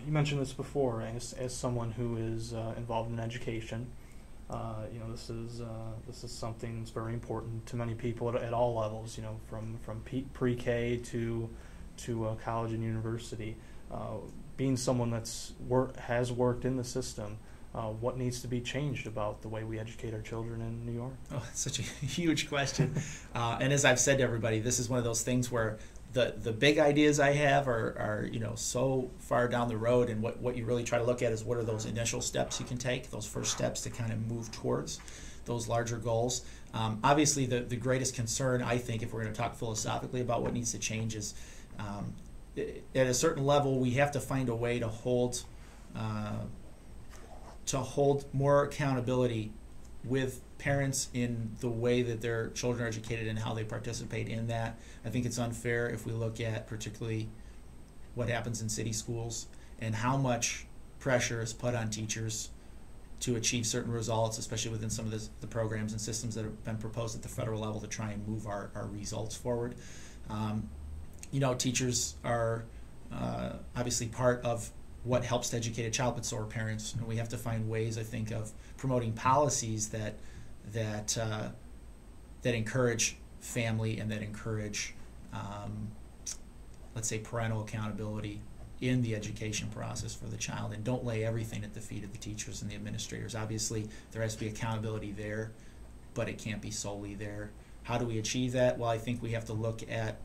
You mentioned this before, as someone who is involved in education. This is something that's very important to many people at all levels. From pre-K to college and university. Being someone has worked in the system, what needs to be changed about the way we educate our children in New York? Oh, it's such a huge question. And as I've said to everybody, this is one of those things where the big ideas I have are so far down the road, and what you really try to look at is what are those initial steps you can take, those first steps to kind of move towards those larger goals. Obviously, the greatest concern, I think, if we're going to talk philosophically about what needs to change is at a certain level, we have to find a way to hold more accountability with parents in the way that their children are educated and how they participate in that. I think it's unfair if we look at particularly what happens in city schools and how much pressure is put on teachers to achieve certain results, especially within some of the programs and systems that have been proposed at the federal level to try and move our results forward. Teachers are obviously part of what helps to educate a child, but so are parents. And we have to find ways, I think, of promoting policies that encourage family and that encourage, let's say, parental accountability in the education process for the child, and don't lay everything at the feet of the teachers and the administrators. Obviously, there has to be accountability there, but it can't be solely there. How do we achieve that? Well, I think we have to look at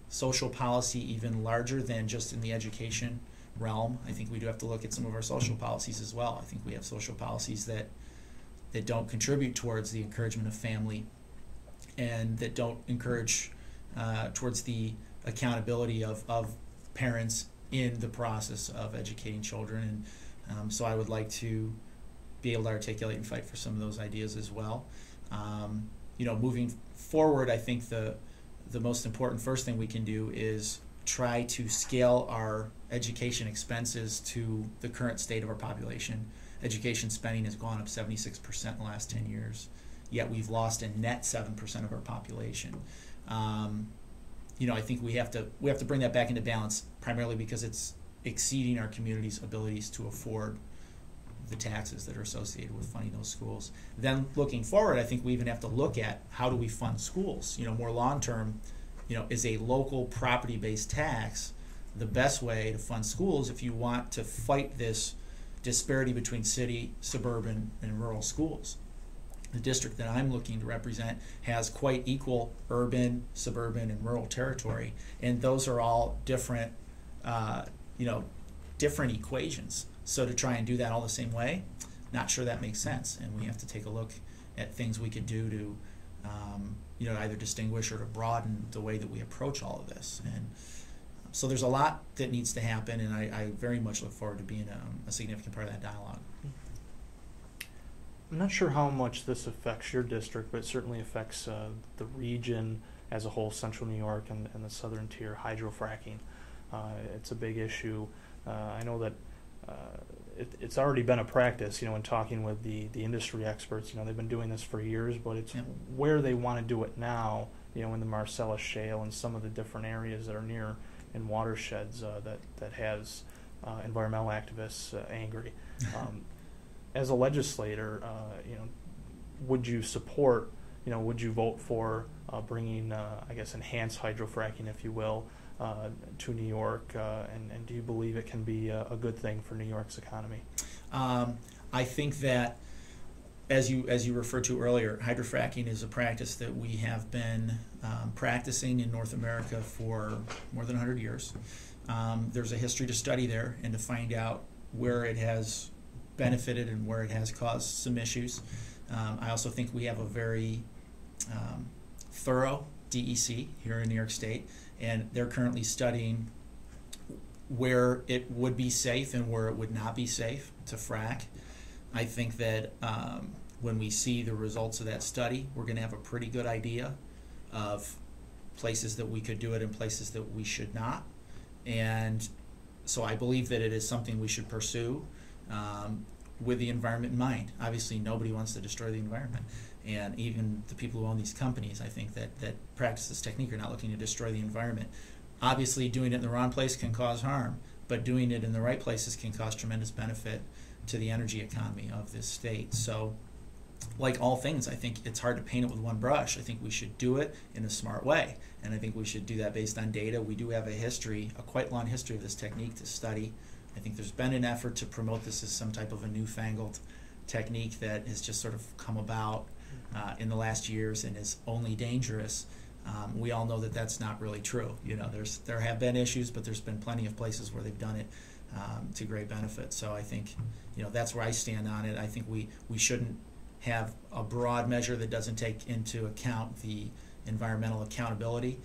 social policy even larger than just in the education realm. I think we do have to look at some of our social policies as well. I think we have social policies that don't contribute towards the encouragement of family and that don't encourage towards the accountability of parents in the process of educating children. And so I would like to be able to articulate and fight for some of those ideas as well. Moving forward, I think the most important first thing we can do is try to scale our education expenses to the current state of our population. Education spending has gone up 76% in the last 10 years, yet we've lost a net 7% of our population. I think we have to bring that back into balance, primarily because it's exceeding our community's abilities to afford the taxes that are associated with funding those schools. Then looking forward, I think we even have to look at how do we fund schools. More long-term, is a local property-based tax the best way to fund schools if you want to fight this disparity between city, suburban, and rural schools. The district that I'm looking to represent has quite equal urban, suburban, and rural territory, and those are all different, different equations. So to try and do that all the same way, not sure that makes sense, and we have to take a look at things we could do to, either distinguish or to broaden the way that we approach all of this. And so there's a lot that needs to happen, and I very much look forward to being a significant part of that dialogue. I'm not sure how much this affects your district, but it certainly affects the region as a whole, Central New York and the southern tier. Hydrofracking, it's a big issue. I know that it's already been a practice, in talking with the industry experts. They've been doing this for years, but it's where they want to do it now, in the Marcellus Shale and some of the different areas that are near in watersheds that has environmental activists angry. As a legislator, would you support, would you vote for bringing, enhanced hydrofracking, if you will, to New York, and do you believe it can be a good thing for New York's economy? I think that, as you referred to earlier, hydrofracking is a practice that we have been practicing in North America for more than 100 years. There's a history to study there and to find out where it has benefited and where it has caused some issues. I also think we have a very thorough DEC here in New York State, and they're currently studying where it would be safe and where it would not be safe to frack. I think that when we see the results of that study, we're going to have a pretty good idea of places that we could do it and places that we should not. And so I believe that it is something we should pursue with the environment in mind. Obviously, nobody wants to destroy the environment. And even the people who own these companies, I think that practice this technique are not looking to destroy the environment. Obviously, doing it in the wrong place can cause harm, but doing it in the right places can cause tremendous benefit to the energy economy of this state. So, like all things, I think it's hard to paint it with one brush. I think we should do it in a smart way, and I think we should do that based on data. We do have a quite long history of this technique to study. I think there's been an effort to promote this as some type of a newfangled technique that has just sort of come about in the last years and is only dangerous. We all know that that's not really true. There have been issues, but there's been plenty of places where they've done it to great benefit. So I think that's where I stand on it. I think we shouldn't have a broad measure that doesn't take into account the environmental accountability.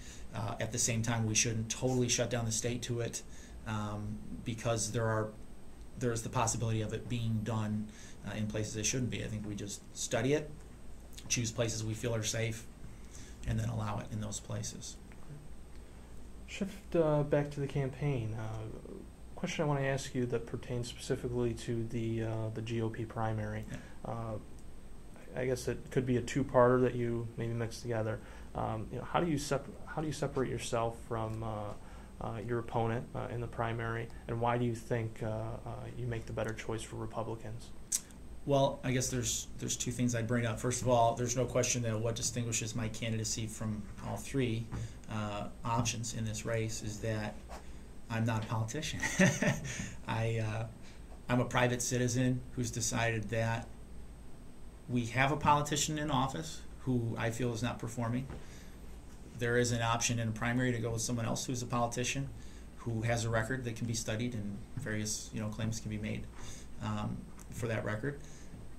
At the same time, we shouldn't totally shut down the state to it because there's the possibility of it being done in places it shouldn't be. I think we just study it, choose places we feel are safe, and then allow it in those places. Shift back to the campaign. Question I want to ask you that pertains specifically to the GOP primary. Yeah. I guess it could be a two-parter that you maybe mix together. How do you separate yourself from your opponent in the primary, and why do you think you make the better choice for Republicans? Well, I guess there's two things I'd bring up. First of all, there's no question that what distinguishes my candidacy from all three options in this race is that I'm not a politician. I'm a private citizen who's decided that we have a politician in office who I feel is not performing. There is an option in a primary to go with someone else who's a politician who has a record that can be studied and various claims can be made for that record.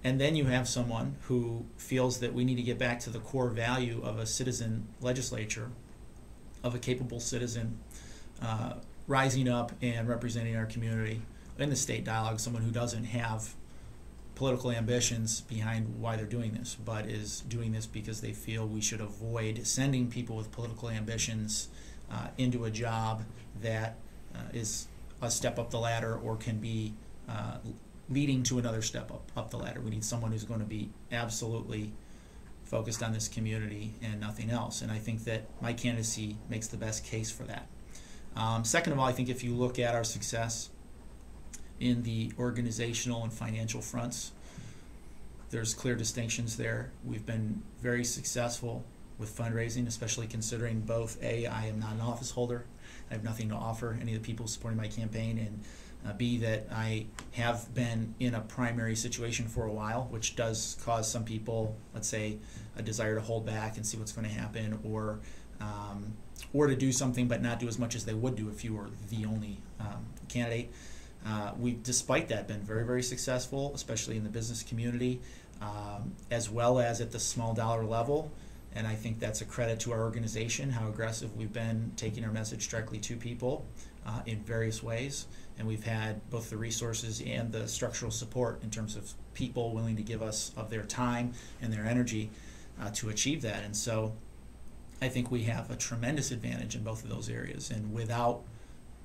And then you have someone who feels that we need to get back to the core value of a citizen legislature, of a capable citizen rising up and representing our community in the state dialogue, someone who doesn't have political ambitions behind why they're doing this, but is doing this because they feel we should avoid sending people with political ambitions into a job that is a step up the ladder or can be leading to another step up the ladder. We need someone who's going to be absolutely focused on this community and nothing else. And I think that my candidacy makes the best case for that. Second of all, I think if you look at our success in the organizational and financial fronts, there's clear distinctions there. We've been very successful with fundraising, especially considering both A, I am not an office holder, I have nothing to offer any of the people supporting my campaign, and B, that I have been in a primary situation for a while, which does cause some people, let's say, a desire to hold back and see what's going to happen, or to do something but not do as much as they would do if you were the only candidate. We've, despite that, been very, very successful, especially in the business community, as well as at the small dollar level. And I think that's a credit to our organization, how aggressive we've been taking our message directly to people in various ways. And we've had both the resources and the structural support in terms of people willing to give us of their time and their energy to achieve that. And so I think we have a tremendous advantage in both of those areas. And without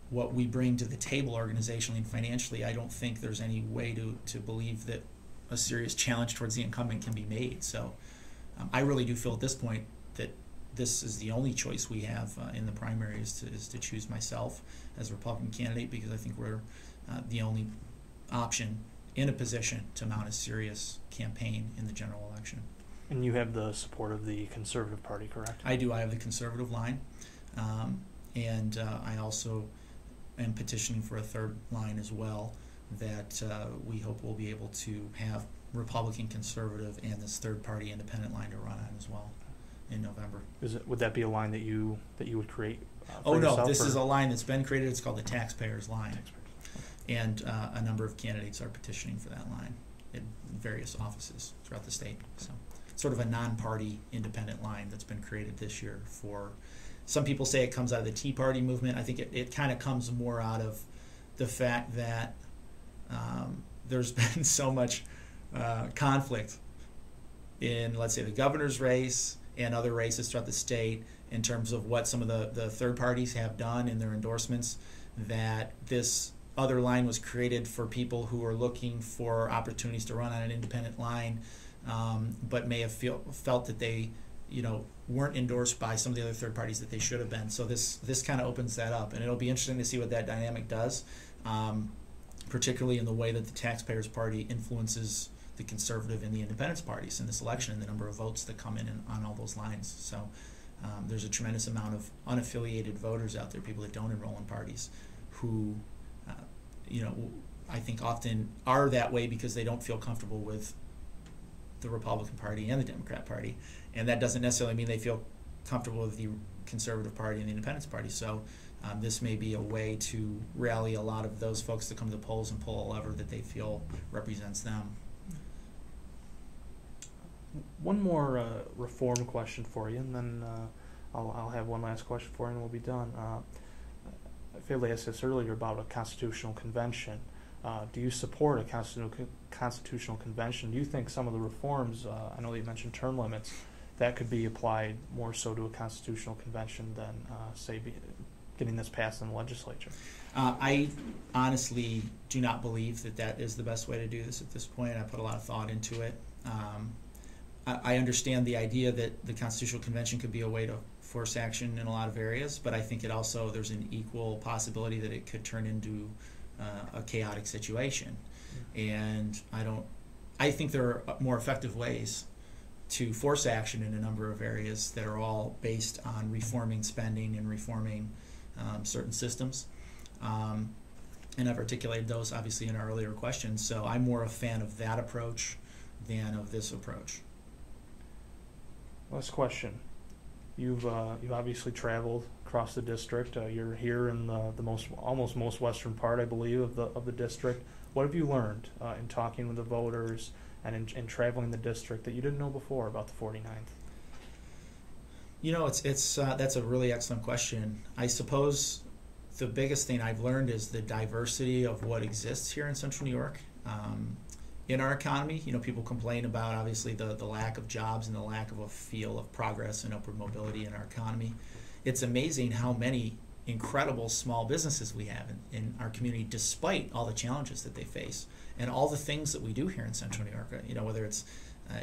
what we bring to the table organizationally and financially, I don't think there's any way to believe that a serious challenge towards the incumbent can be made. So I really do feel at this point that this is the only choice we have in the primary is to choose myself as a Republican candidate, because I think we're the only option in a position to mount a serious campaign in the general election. And you have the support of the Conservative Party, correct? I do. I have the conservative line, and I also am petitioning for a third line as well that we hope we'll be able to have Republican, Conservative, and this third party independent line to run on as well in November. Would that be a line that you would create? Oh no, this is a line that's been created. It's called the Taxpayers Line, and a number of candidates are petitioning for that line in various offices throughout the state. So it's sort of a non-party independent line that's been created this year. For some people say it comes out of the Tea Party movement. I think it kind of comes more out of the fact that there's been so much conflict in, let's say, the governor's race and other races throughout the state in terms of what some of the third parties have done in their endorsements, that this other line was created for people who are looking for opportunities to run on an independent line, but may have felt that they weren't endorsed by some of the other third parties that they should have been. So this kind of opens that up, and it'll be interesting to see what that dynamic does. particularly in the way that the Taxpayers Party influences the Conservative and the Independence parties in this election, and the number of votes that come in on all those lines. So there's a tremendous amount of unaffiliated voters out there, people that don't enroll in parties, who, I think often are that way because they don't feel comfortable with the Republican Party and the Democrat Party, and that doesn't necessarily mean they feel comfortable with the Conservative Party and the Independence Party. So this may be a way to rally a lot of those folks to come to the polls and pull a lever that they feel represents them. One more reform question for you, and then I'll have one last question for you, and we'll be done. I failed to ask this earlier about a constitutional convention. Do you support a constitutional convention? Do you think some of the reforms, I know that you mentioned term limits, that could be applied more so to a constitutional convention than, say, getting this passed in the legislature? I honestly do not believe that that is the best way to do this at this point. I put a lot of thought into it. I understand the idea that the Constitutional Convention could be a way to force action in a lot of areas, but I think there's an equal possibility that it could turn into a chaotic situation. And I think there are more effective ways to force action in a number of areas that are all based on reforming spending and reforming certain systems. And I've articulated those obviously in our earlier questions, so I'm more a fan of that approach than of this approach. Last question. You've obviously traveled across the district. You're here in the almost most western part, I believe, of the district. What have you learned in talking with the voters and in traveling the district that you didn't know before about the 49th? That's a really excellent question. I suppose the biggest thing I've learned is the diversity of what exists here in Central New York. In our economy, people complain about obviously the lack of jobs and the lack of a feel of progress and upward mobility in our economy. It's amazing how many incredible small businesses we have in our community, despite all the challenges that they face and all the things that we do here in Central New York. Whether it's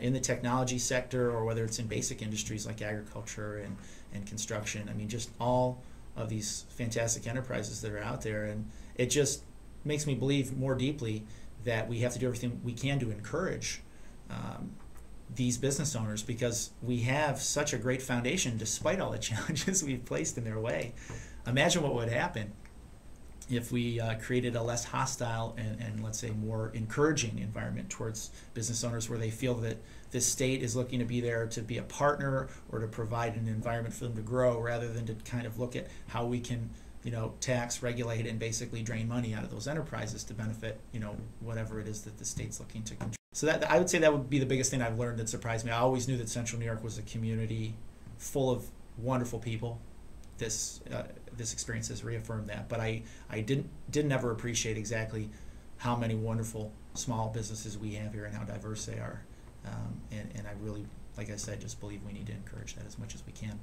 in the technology sector or whether it's in basic industries like agriculture and construction. I mean, just all of these fantastic enterprises that are out there, and it just makes me believe more deeply that we have to do everything we can to encourage these business owners, because we have such a great foundation despite all the challenges we've placed in their way. Imagine what would happen if we created a less hostile and let's say more encouraging environment towards business owners, where they feel that the state is looking to be there to be a partner or to provide an environment for them to grow, rather than to kind of look at how we can tax, regulate, and basically drain money out of those enterprises to benefit, whatever it is that the state's looking to control. So that I would say that would be the biggest thing I've learned that surprised me. I always knew that Central New York was a community full of wonderful people. This experience has reaffirmed that, but I didn't ever appreciate exactly how many wonderful small businesses we have here and how diverse they are. And I really, like I said, just believe we need to encourage that as much as we can.